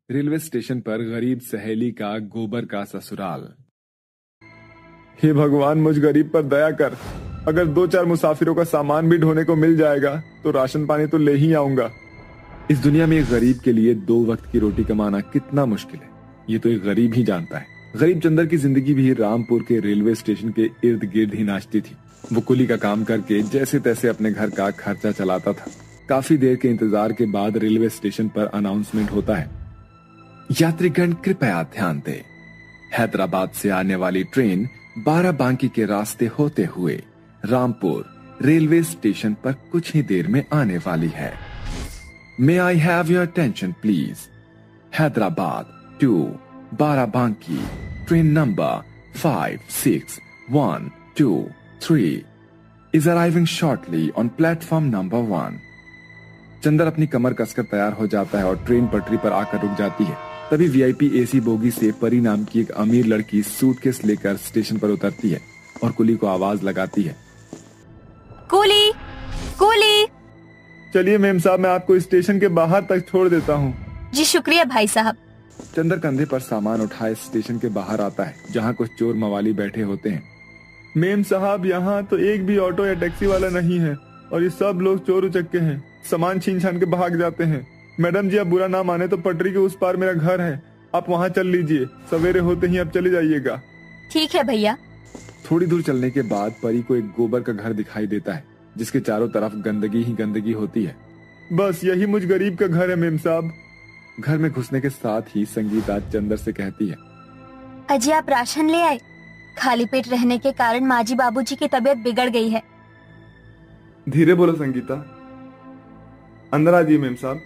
Railway station पर गरीब सहेली का गोबर का ससुराल। हे भगवान, मुझ गरीब पर दया कर। अगर 2-4 मुसाफिरों का सामान भी ढोने को मिल जाएगा तो राशन पानी तो ले ही आऊंगा। इस दुनिया में एक गरीब के लिए 2 वक्त की रोटी कमाना कितना मुश्किल है, ये तो एक गरीब ही जानता है। गरीब चंदर की जिंदगी भी रामपुर के रेलवे स्टेशन के इर्द गिर्द ही नाचती थी। वो कुली का काम करके जैसे तैसे अपने घर का खर्चा चलाता था। काफी देर के इंतजार के बाद रेलवे स्टेशन पर अनाउंसमेंट होता है, यात्रीगण कृपया ध्यान दें, हैदराबाद से आने वाली ट्रेन बाराबांकी के रास्ते होते हुए रामपुर रेलवे स्टेशन पर कुछ ही देर में आने वाली है। May I have your attention please. Hyderabad to Barabanki train number 5612 is arriving shortly on platform number 1। Chandar अपनी कमर कसकर तैयार हो जाता है और ट्रेन पटरी पर आकर रुक जाती है। तभी वीआईपी एसी बोगी से परी नाम की एक अमीर लड़की सूटकेस लेकर स्टेशन पर उतरती है और कुली को आवाज लगाती है, कुली कुली। चलिए मेम साहब, मैं आपको स्टेशन के बाहर तक छोड़ देता हूँ। जी शुक्रिया भाई साहब। चंदर कंधे पर सामान उठाए स्टेशन के बाहर आता है, जहाँ कुछ चोर मवाली बैठे होते हैं। मेम साहब, यहाँ तो एक भी ऑटो या टैक्सी वाला नहीं है और ये सब लोग चोर उचक्के हैं, सामान छीन छान के भाग जाते हैं। मैडम जी, आप बुरा ना माने तो पटरी के उस पार मेरा घर है, आप वहाँ चल लीजिए, सवेरे होते ही आप चले जाइएगा। ठीक है भैया। थोड़ी दूर चलने के बाद परी को एक गोबर का घर दिखाई देता है, जिसके चारों तरफ गंदगी ही गंदगी होती है। बस यही मुझ गरीब का घर है मेम साहब। घर में घुसने के साथ ही संगीता चंदर से कहती है, अजी आप राशन ले आए? खाली पेट रहने के कारण माजी बाबूजी की तबीयत बिगड़ गई है। धीरे बोलो संगीता। अंदर आ जाइए मेम साहब।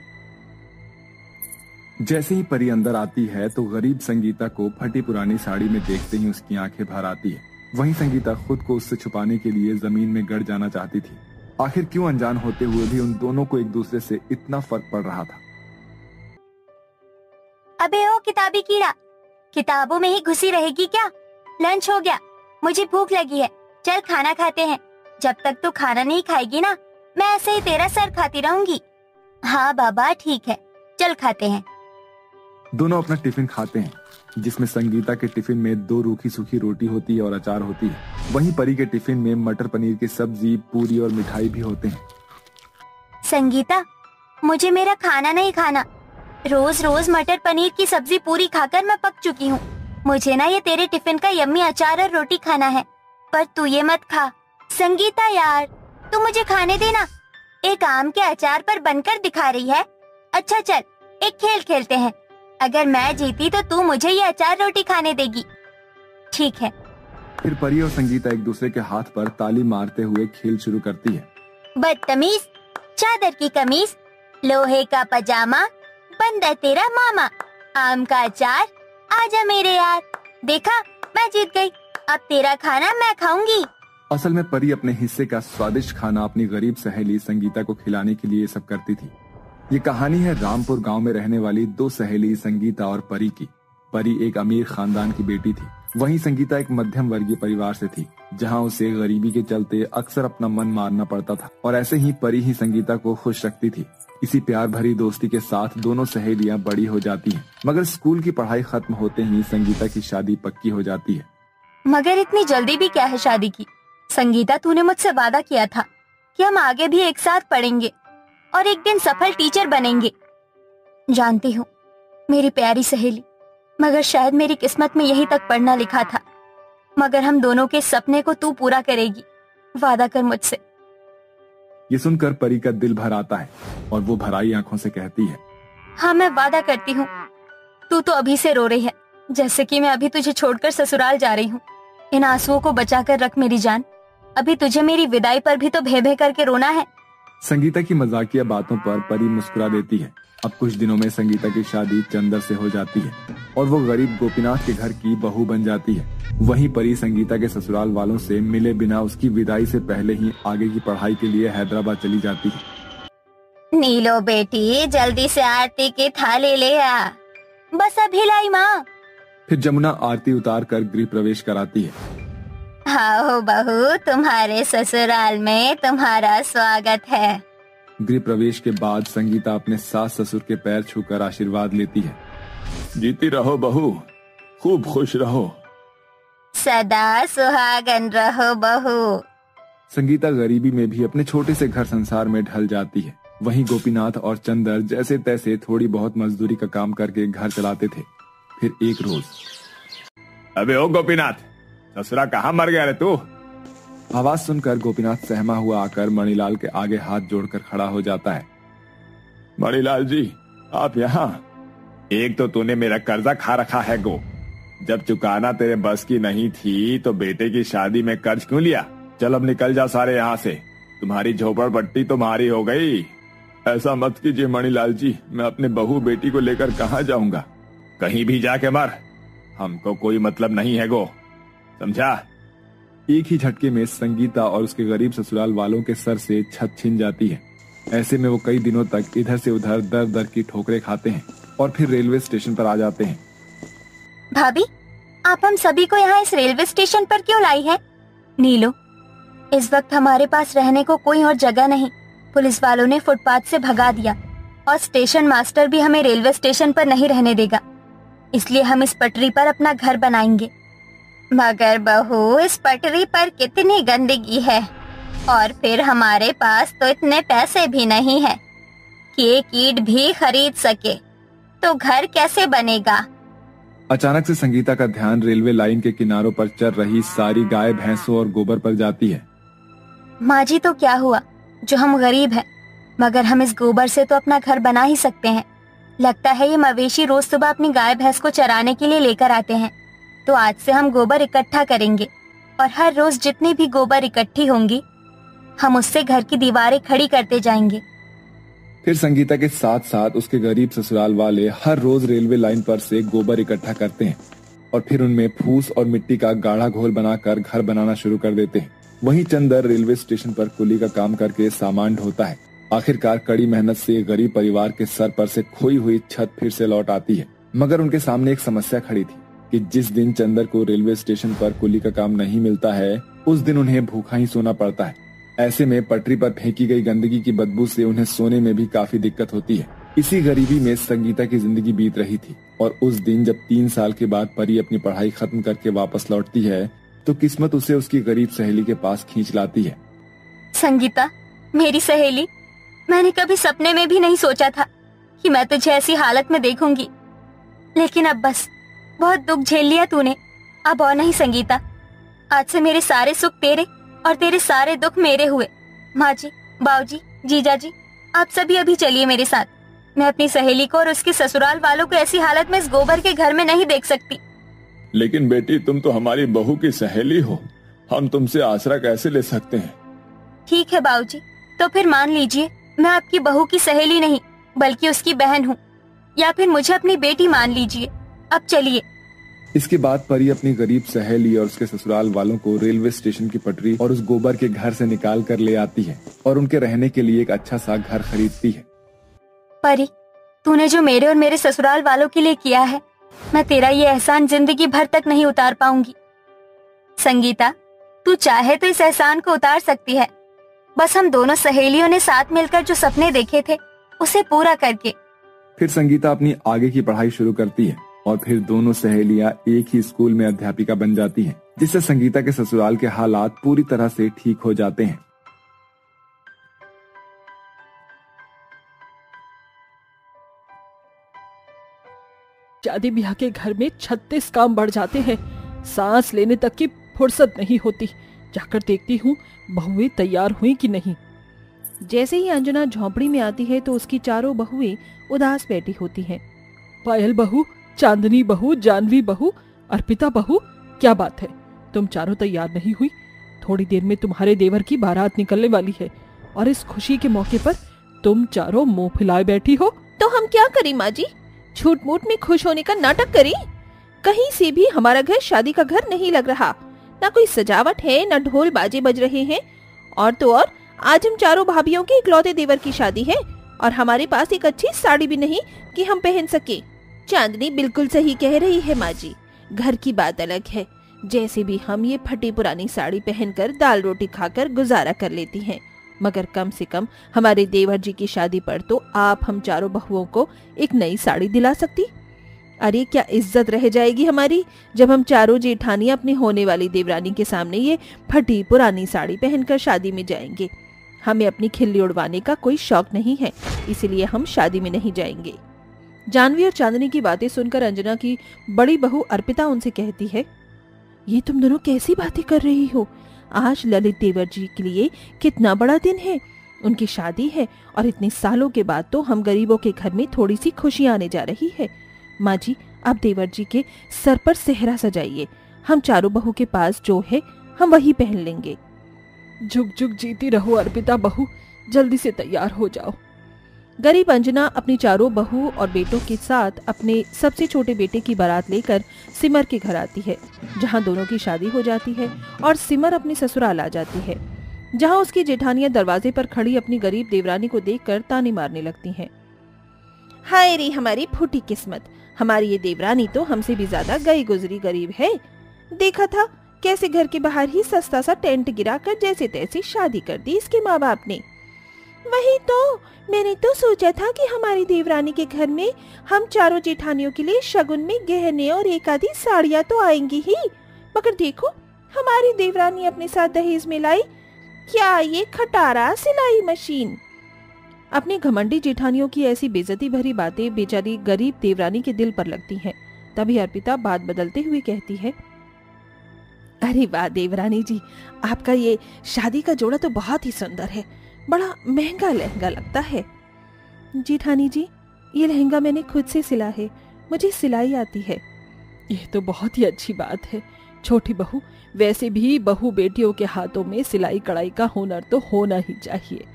जैसे ही परी अंदर आती है तो गरीब संगीता को फटी पुरानी साड़ी में देखते ही उसकी आंखें भर आती है। वहीं संगीता खुद को उससे छुपाने के लिए जमीन में गड़ जाना चाहती थी। आखिर क्यों अनजान होते हुए भी उन दोनों को एक दूसरे से इतना फर्क पड़ रहा था। अबे ओ किताबी कीड़ा, किताबों में ही घुसी रहेगी क्या? लंच हो गया, मुझे भूख लगी है, चल खाना खाते हैं। जब तक तू खाना नहीं खाएगी ना, मैं ऐसे ही तेरा सर खाती रहूंगी। हाँ बाबा ठीक है, चल खाते हैं। दोनों अपना टिफिन खाते हैं, जिसमें संगीता के टिफिन में 2 रूखी सूखी रोटी होती है और अचार होती है। वहीं परी के टिफिन में मटर पनीर की सब्जी, पूरी और मिठाई भी होते हैं। संगीता, मुझे मेरा खाना नहीं खाना। रोज रोज मटर पनीर की सब्जी पूरी खाकर मैं पक चुकी हूँ। मुझे ना ये तेरे टिफिन का यम्मी अचार और रोटी खाना है, पर तू ये मत खा। संगीता यार, तू मुझे खाने देना। एक आम के अचार पर बनकर दिखा रही है। अच्छा चल, एक खेल खेलते हैं। अगर मैं जीती तो तू मुझे ये अचार रोटी खाने देगी। ठीक है। फिर परी और संगीता एक दूसरे के हाथ पर ताली मारते हुए खेल शुरू करती है। बदतमीज, चादर की कमीज, लोहे का पजामा, बंदर तेरा मामा, आम का अचार, आजा मेरे यार। देखा, मैं जीत गई। अब तेरा खाना मैं खाऊंगी। असल में परी अपने हिस्से का स्वादिष्ट खाना अपनी गरीब सहेली संगीता को खिलाने के लिए सब करती थी। ये कहानी है रामपुर गांव में रहने वाली 2 सहेली संगीता और परी की। परी एक अमीर खानदान की बेटी थी, वहीं संगीता एक मध्यम वर्गीय परिवार से थी, जहां उसे गरीबी के चलते अक्सर अपना मन मारना पड़ता था। और ऐसे ही परी ही संगीता को खुश रखती थी। इसी प्यार भरी दोस्ती के साथ दोनों सहेलियां बड़ी हो जाती हैं। मगर स्कूल की पढ़ाई खत्म होते ही संगीता की शादी पक्की हो जाती है। मगर इतनी जल्दी भी क्या है शादी की? संगीता, तूने मुझसे वादा किया था कि हम आगे भी एक साथ पढ़ेंगे और एक दिन सफल टीचर बनेंगे। जानती हूँ मेरी प्यारी सहेली, मगर शायद मेरी किस्मत में यहीं तक पढ़ना लिखा था। मगर हम दोनों के सपने को तू पूरा करेगी, वादा कर मुझसे। ये सुनकर परी का दिल भर आता है और वो भराई आंखों से कहती है, हाँ मैं वादा करती हूँ। तू तो अभी से रो रही है, जैसे कि मैं अभी तुझे छोड़कर ससुराल जा रही हूँ। इन आंसुओं को बचा कर रख मेरी जान, अभी तुझे मेरी विदाई पर भी तो भे भे करके रोना है। संगीता की मजाकिया बातों पर परी मुस्कुरा देती है। अब कुछ दिनों में संगीता की शादी चंदर से हो जाती है और वो गरीब गोपीनाथ के घर की बहू बन जाती है। वहीं परी संगीता के ससुराल वालों से मिले बिना उसकी विदाई से पहले ही आगे की पढ़ाई के लिए हैदराबाद चली जाती है। नीलो बेटी, जल्दी से आरती की थाली ले आ। बस अभी लाई माँ। फिर जमुना आरती उतार कर गृह प्रवेश कराती है। आओ बहू, तुम्हारे ससुराल में तुम्हारा स्वागत है। गृह प्रवेश के बाद संगीता अपने सास ससुर के पैर छूकर आशीर्वाद लेती है। जीती रहो बहू, खूब खुश रहो। सदा सुहागन रहो बहू। संगीता गरीबी में भी अपने छोटे से घर संसार में ढल जाती है। वहीं गोपीनाथ और चंदर जैसे तैसे थोड़ी बहुत मजदूरी का काम करके घर चलाते थे। फिर एक रोज, अबे ओ गोपीनाथ, ससुरा कहाँ मर गया रे तू? आवाज सुनकर गोपीनाथ सहमा हुआ आकर मणिलाल के आगे हाथ जोड़कर खड़ा हो जाता है। मणिलाल जी, आप यहाँ? एक तो तूने मेरा कर्जा खा रखा है गो, जब चुकाना तेरे बस की नहीं थी तो बेटे की शादी में कर्ज क्यों लिया? चल अब निकल जा सारे यहाँ से, तुम्हारी झोपड़पट्टी तुम्हारी हो गई। ऐसा मत कीजिए मणिलाल जी, मैं अपने बहू बेटी को लेकर कहाँ जाऊंगा? कहीं भी जाके मर, हमको कोई मतलब नहीं है गो, समझा? एक ही झटके में संगीता और उसके गरीब ससुराल वालों के सर से छत छिन जाती है। ऐसे में वो कई दिनों तक इधर से उधर दर दर की ठोकरें खाते हैं और फिर रेलवे स्टेशन पर आ जाते हैं। भाभी, आप हम सभी को यहाँ इस रेलवे स्टेशन पर क्यों लाई है? नीलू, इस वक्त हमारे पास रहने को कोई और जगह नहीं। पुलिस वालों ने फुटपाथ से भगा दिया और स्टेशन मास्टर भी हमें रेलवे स्टेशन पर नहीं रहने देगा, इसलिए हम इस पटरी पर अपना घर बनाएंगे। मगर बहू, इस पटरी पर कितनी गंदगी है, और फिर हमारे पास तो इतने पैसे भी नहीं है कि एक ईंट भी खरीद सके, तो घर कैसे बनेगा? अचानक से संगीता का ध्यान रेलवे लाइन के किनारों पर चल रही सारी गाय, भैंसों और गोबर पर जाती है। माँ जी, तो क्या हुआ जो हम गरीब हैं, मगर हम इस गोबर से तो अपना घर बना ही सकते हैं। लगता है ये मवेशी रोज सुबह अपनी गाय भैंस को चराने के लिए लेकर आते हैं, तो आज से हम गोबर इकट्ठा करेंगे और हर रोज जितनी भी गोबर इकट्ठी होंगी हम उससे घर की दीवारें खड़ी करते जाएंगे। फिर संगीता के साथ साथ उसके गरीब ससुराल वाले हर रोज रेलवे लाइन पर से गोबर इकट्ठा करते हैं और फिर उनमें फूस और मिट्टी का गाढ़ा घोल बनाकर घर बनाना शुरू कर देते हैं। वहीं चंदर रेलवे स्टेशन पर कुली का काम करके सामान ढोता है। आखिरकार कड़ी मेहनत से गरीब परिवार के सर पर से खोई हुई छत फिर से लौट आती है। मगर उनके सामने एक समस्या खड़ी थी कि जिस दिन चंदर को रेलवे स्टेशन पर कुली का काम नहीं मिलता है, उस दिन उन्हें भूखा ही सोना पड़ता है। ऐसे में पटरी पर फेंकी गई गंदगी की बदबू से उन्हें सोने में भी काफी दिक्कत होती है। इसी गरीबी में संगीता की जिंदगी बीत रही थी और उस दिन जब 3 साल के बाद परी अपनी पढ़ाई खत्म करके वापस लौटती है तो किस्मत उसे उसकी गरीब सहेली के पास खींच लाती है। संगीता, मेरी सहेली, मैंने कभी सपने में भी नहीं सोचा था कि मैं तुझे ऐसी हालत में देखूंगी, लेकिन अब बस बहुत दुख झेल लिया तूने, अब और नहीं संगीता। आज से मेरे सारे सुख तेरे और तेरे सारे दुख मेरे हुए। माँ जी, बाबूजी, जीजा जी, आप सभी अभी चलिए मेरे साथ। मैं अपनी सहेली को और उसके ससुराल वालों को ऐसी हालत में इस गोबर के घर में नहीं देख सकती। लेकिन बेटी, तुम तो हमारी बहू की सहेली हो, हम तुमसे आसरा कैसे ले सकते हैं? ठीक है बाबूजी, तो फिर मान लीजिए मैं आपकी बहू की सहेली नहीं बल्कि उसकी बहन हूँ, या फिर मुझे अपनी बेटी मान लीजिए। अब चलिए। इसके बाद परी अपनी गरीब सहेली और उसके ससुराल वालों को रेलवे स्टेशन की पटरी और उस गोबर के घर से निकाल कर ले आती है और उनके रहने के लिए एक अच्छा सा घर खरीदती है। परी, तूने जो मेरे और मेरे ससुराल वालों के लिए किया है, मैं तेरा ये एहसान जिंदगी भर तक नहीं उतार पाऊंगी। संगीता, तू चाहे तो इस एहसान को उतार सकती है, बस हम दोनों सहेलियों ने साथ मिलकर जो सपने देखे थे उसे पूरा करके। फिर संगीता अपनी आगे की पढ़ाई शुरू करती है और फिर दोनों सहेलियां एक ही स्कूल में अध्यापिका बन जाती हैं, जिससे संगीता के ससुराल के हालात पूरी तरह से ठीक हो जाते हैं। शादी ब्याह के घर में 36 काम बढ़ जाते हैं, सांस लेने तक की फुर्सत नहीं होती। जाकर देखती हूँ बहुएं तैयार हुई कि नहीं। जैसे ही अंजना झोंपड़ी में आती है तो उसकी चारों बहुएं उदास बैठी होती हैं। पायल बहू, चांदनी बहू, जानवी बहू, अर्पिता बहू, क्या बात है, तुम चारों तैयार नहीं हुई? थोड़ी देर में तुम्हारे देवर की बारात निकलने वाली है और इस खुशी के मौके पर तुम चारों मुंह फुलाए बैठी हो। तो हम क्या करें माँ जी, झूठ मूठ में खुश होने का नाटक करें? कहीं से भी हमारा घर शादी का घर नहीं लग रहा, ना कोई सजावट है, ना ढोल बाजे बज रहे हैं। और तो और आज हम चारों भाभियों के इकलौते देवर की शादी है और हमारे पास एक अच्छी साड़ी भी नहीं कि हम पहन सके। चांदनी बिल्कुल सही कह रही है माँ जी, घर की बात अलग है, जैसे भी हम ये फटी पुरानी साड़ी पहनकर दाल रोटी खाकर गुजारा कर लेती हैं, मगर कम से कम हमारे देवर जी की शादी पर तो आप हम चारों बहुओं को एक नई साड़ी दिला सकती। अरे क्या इज्जत रह जाएगी हमारी जब हम चारों जेठानियां अपनी होने वाली देवरानी के सामने ये फटी पुरानी साड़ी पहनकर शादी में जाएंगे। हमें अपनी खिल्ली उड़वाने का कोई शौक नहीं है, इसीलिए हम शादी में नहीं जाएंगे। जानवी और चांदनी की बातें सुनकर अंजना की बड़ी बहू अर्पिता उनसे कहती है, ये तुम दोनों कैसी बातें कर रही हो? आज ललित देवर जी के लिए कितना बड़ा दिन है, उनकी शादी है और इतने सालों के बाद तो हम गरीबों के घर में थोड़ी सी खुशी आने जा रही है। माँ जी, अब देवर जी के सर पर सेहरा सजाइए, हम चारों बहू के पास जो है हम वही पहन लेंगे। झुक झुक जीती रहो अर्पिता बहू, जल्दी से तैयार हो जाओ। गरीब अंजना अपनी चारों बहू और बेटों के साथ अपने सबसे छोटे बेटे की बारात लेकर सिमर के घर आती है, जहां दोनों की शादी हो जाती है और सिमर अपनी ससुराल आ जाती है, जहां उसकी जेठानियां दरवाजे पर खड़ी अपनी गरीब देवरानी को देखकर ताने मारने लगती हैं। हाय रे हमारी फूटी किस्मत, हमारी ये देवरानी तो हमसे भी ज्यादा गई गुजरी गरीब है। देखा था कैसे घर के बाहर ही सस्ता सा टेंट गिराकर जैसे तैसे शादी कर दी इसके माँ बाप ने। वही तो, मैंने तो सोचा था कि हमारी देवरानी के घर में हम चारों जेठानियों के लिए शगुन में गहने और एक आधी साड़ियाँ तो आएंगी ही, मगर देखो हमारी देवरानी अपने साथ दहेज में लाई क्या ये खटारा सिलाई मशीन। अपनी घमंडी जेठानियों की ऐसी बेइज्जती भरी बातें बेचारी गरीब देवरानी के दिल पर लगती हैं। तभी अर्पिता बात बदलते हुए कहती है, अरे वाह देवरानी जी, आपका ये शादी का जोड़ा तो बहुत ही सुंदर है, बड़ा महंगा लहंगा लगता है। जेठानी जी, ये लहंगा मैंने खुद से सिला है, मुझे सिलाई आती है। यह तो बहुत ही अच्छी बात है छोटी बहू, वैसे भी बहू बेटियों के हाथों में सिलाई कढ़ाई का हुनर तो होना ही चाहिए।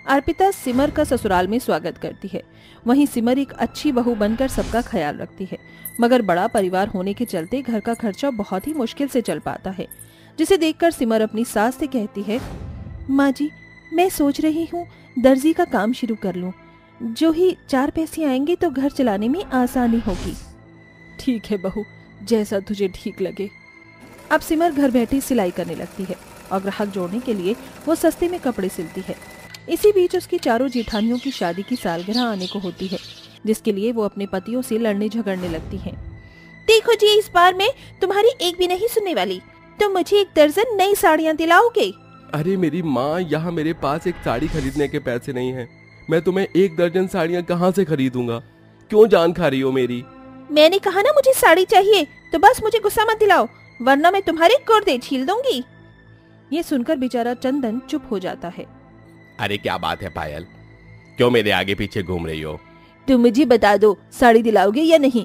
अर्पिता सिमर का ससुराल में स्वागत करती है। वहीं सिमर एक अच्छी बहू बनकर सबका ख्याल रखती है, मगर बड़ा परिवार होने के चलते घर का खर्चा बहुत ही मुश्किल से चल पाता है, जिसे देखकर सिमर अपनी सास से कहती है, माँ जी, मैं सोच रही हूँ दर्जी का काम शुरू कर लूँ, जो ही 4 पैसे आएंगे तो घर चलाने में आसानी होगी। ठीक है बहू, जैसा तुझे ठीक लगे। अब सिमर घर बैठे सिलाई करने लगती है और ग्राहक जोड़ने के लिए वो सस्ते में कपड़े सिलती है। इसी बीच उसकी चारों जेठानियों की शादी की सालगिरह आने को होती है, जिसके लिए वो अपने पतियों से लड़ने झगड़ने लगती हैं। देखो जी, इस बार मैं तुम्हारी एक भी नहीं सुनने वाली, तुम मुझे 1 दर्जन नई साड़ियाँ दिलाओगे। अरे मेरी माँ, यहाँ मेरे पास एक साड़ी खरीदने के पैसे नहीं हैं। मैं तुम्हें 1 दर्जन साड़ियाँ कहाँ से खरीदूंगा? क्यों जान खा रही हो मेरी? मैंने कहा ना मुझे साड़ी चाहिए, तो बस मुझे गुस्सा मत दिलाओ, वरना मैं तुम्हारे गुर्दे छील दूंगी। ये सुनकर बेचारा चंदन चुप हो जाता है। अरे क्या बात है पायल, क्यों मेरे आगे पीछे घूम रही हो? तुम मुझे बता दो, साड़ी दिलाओगे या नहीं?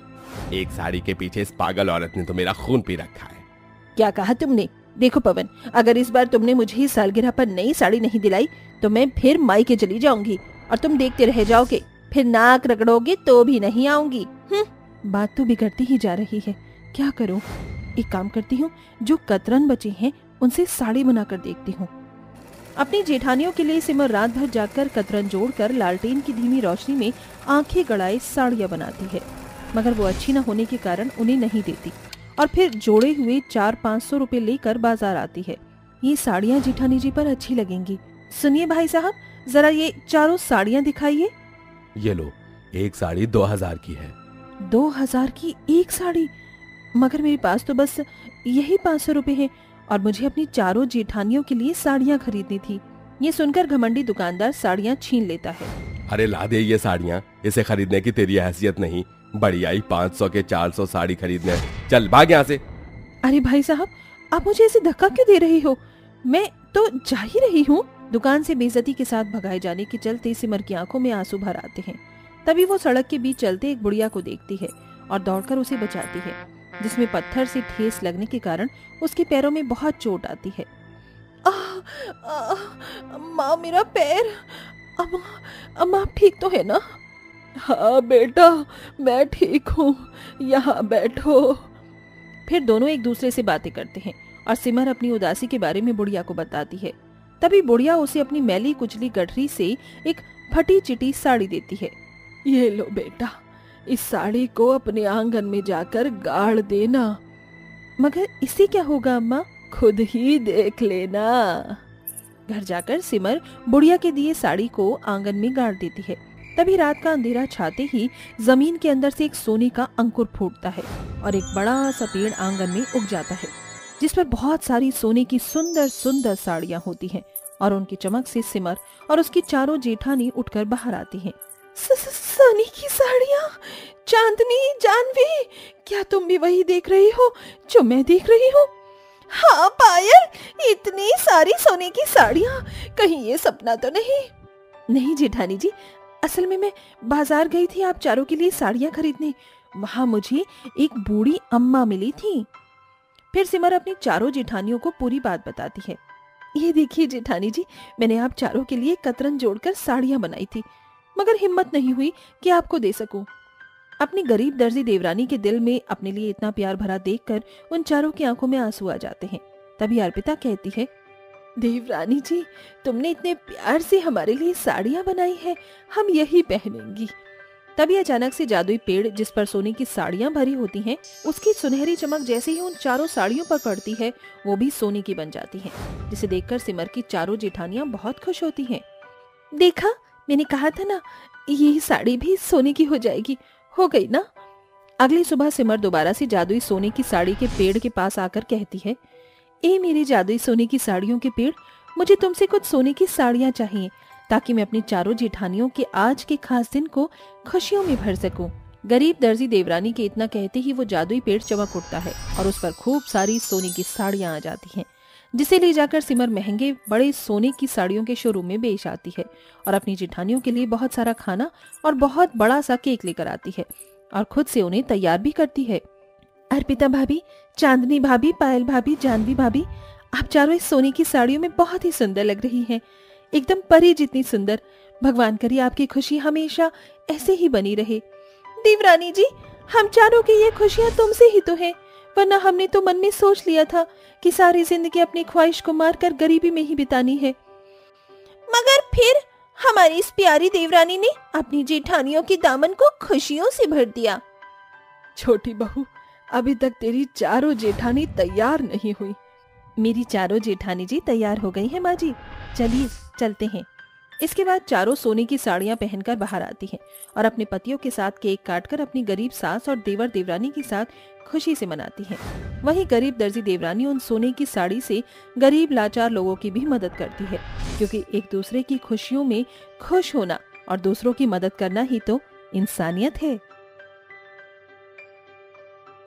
एक साड़ी के पीछे इस पागल औरत ने तो मेरा खून पी रखा है। क्या कहा तुमने? देखो पवन, अगर इस बार तुमने मुझे ही सालगिरह पर नई साड़ी नहीं दिलाई तो मैं फिर मायके चली जाऊंगी और तुम देखते रह जाओगे, फिर नाक रगड़ोगे तो भी नहीं आऊंगी। बात तो बिगड़ती ही जा रही है, क्या करूं? एक काम करती हूँ, जो कतरन बचे हैं उनसे साड़ी बनाकर देखती हूँ। अपनी जेठानियों के लिए सिमर रात भर जाकर कतरन जोड़कर लालटेन की धीमी रोशनी में आंखें गड़ाए साड़ियाँ बनाती है, मगर वो अच्छी न होने के कारण उन्हें नहीं देती और फिर जोड़े हुए 400-500 रुपए लेकर बाजार आती है। ये साड़ियाँ जेठानी जी पर अच्छी लगेंगी। सुनिए भाई साहब, जरा ये चारों साड़ियाँ दिखाइए। ये लो, एक साड़ी 2000 की है। 2000 की एक साड़ी? मगर मेरे पास तो बस यही 500 रुपए हैं और मुझे अपनी चारों जेठानियों के लिए साड़ियाँ खरीदनी थी। ये सुनकर घमंडी दुकानदार साड़ियाँ छीन लेता है। अरे ला दे ये साड़ियाँ, इसे खरीदने की तेरी हैसियत नहीं। बड़ी आई 500 के 400 साड़ी खरीदने, चल भाग यहाँ से। अरे भाई साहब, आप मुझे ऐसे धक्का क्यों दे रही हो? मैं तो जा ही रही हूँ। दुकान से बेइज्जती के साथ भगाए जाने के चलते सिमर की आंखों में आंसू भर आते हैं। तभी वो सड़क के बीच चलते एक बुढ़िया को देखती है और दौड़कर उसे बचाती है, जिसमें पत्थर से ठेस लगने के कारण उसके पैरों में बहुत चोट आती है। माँ, मेरा पैर। अम्मा, आप ठीक तो है ना? हाँ बेटा, मैं ठीक हूँ, यहाँ बैठो। फिर दोनों एक दूसरे से बातें करते हैं और सिमर अपनी उदासी के बारे में बुढ़िया को बताती है। तभी बुढ़िया उसे अपनी मैली कुचली गठरी से एक फटी चिटी साड़ी देती है। ये लो बेटा, इस साड़ी को अपने आंगन में जाकर गाड़ देना। मगर इससे क्या होगा अम्मा? खुद ही देख लेना। घर जाकर सिमर बुढ़िया के दिए साड़ी को आंगन में गाड़ देती है। तभी रात का अंधेरा छाते ही जमीन के अंदर से एक सोने का अंकुर फूटता है और एक बड़ा सा पेड़ आंगन में उग जाता है, जिस पर बहुत सारी सोने की सुंदर सुंदर साड़ियां होती हैं और उनकी चमक से सिमर और उसकी चारों जेठानी उठकर बाहर आती हैं। सोने की साड़ियां, चांदनी, जानवी, क्या तुम भी वही देख रही हो जो मैं देख रही हूँ? हाँ पायल, इतनी सारी सोने की साड़ियां, कहीं ये सपना तो नहीं? नहीं जेठानी जी, असल में मैं बाजार गई थी आप चारों के लिए साड़ियां खरीदने। वहां मुझे एक बूढ़ी अम्मा मिली थी। फिर सिमर अपनी चारों जेठानियों को पूरी बात बताती है। ये देखिए जेठानी जी, मैंने आप चारों के लिए कतरन जोड़कर साड़ियां बनाई थी, मगर हिम्मत नहीं हुई कि आपको दे सकूं। अपनी गरीब दर्जी देवरानी के दिल में अपने लिए इतना प्यार भरा देखकर उन चारों की आंखों में आंसू आ जाते हैं। तभी अर्पिता कहती है, देवरानी जी, तुमने इतने प्यार से हमारे लिए साड़ियां बनाई है, हम यही पहनेंगी। तभी अचानक से जादुई पेड़ जिस पर सोने की साड़ियां भरी होती हैं, उसकी सुनहरी चमक जैसे ही उन चारों साड़ियों पर पड़ती है, वो भी सोने की बन जाती है, जिसे देखकर सिमर की चारों जेठानियां बहुत खुश होती हैं। देखा, मैंने कहा था ना, ये साड़ी भी सोने की हो जाएगी। हो गई ना? अगली सुबह सिमर दोबारा से जादुई सोने की साड़ी के पेड़ के पास आकर कहती है, ए मेरे जादुई सोने की साड़ियों के पेड़, मुझे तुमसे कुछ सोने की साड़ियां चाहिए, ताकि मैं अपनी चारों जेठानियों के आज के खास दिन को खुशियों में भर सकूं। गरीब दर्जी देवरानी के इतना कहते ही वो जादुई पेड़ चमक उठता है और उस पर खूब सारी सोने की साड़ियां आ जाती हैं, जिसे ले जाकर सिमर महंगे बड़े सोने की साड़ियों के शोरूम में बेच आती है और अपनी जेठानियों के लिए बहुत सारा खाना और बहुत बड़ा सा केक लेकर आती है और खुद से उन्हें तैयार भी करती है। अर्पिता भाभी, चांदनी भाभी, पायल भाभी, जानवी भाभी, आप चारों इस सोने की साड़ियों में बहुत ही सुंदर लग रही हैं, एकदम परी जितनी सुंदर। भगवान करे आपकी खुशी हमेशा ऐसे ही बनी रहे। देवरानी जी, हम चारों की ये खुशियाँ तुमसे ही तो हैं, वरना हमने तो मन में सोच लिया था कि सारी जिंदगी अपनी ख्वाहिश को मारकर गरीबी में ही बितानी है। मगर फिर हमारी इस प्यारी देवरानी ने अपनी जेठानियों के दामन को खुशियों से भर दिया। छोटी बहू, अभी तक तेरी चारों जेठानी तैयार नहीं हुई। मेरी चारों जेठानी जी तैयार हो गई हैं माँ जी, चलिए चलते हैं। इसके बाद चारों सोने की साड़ियां पहनकर बाहर आती हैं और अपने पतियों के साथ केक काटकर अपनी गरीब सास और देवर देवरानी के साथ खुशी से मनाती हैं। वहीं गरीब दर्जी देवरानी उन सोने की साड़ी से गरीब लाचार लोगों की भी मदद करती है, क्योंकि एक दूसरे की खुशियों में खुश होना और दूसरों की मदद करना ही तो इंसानियत है।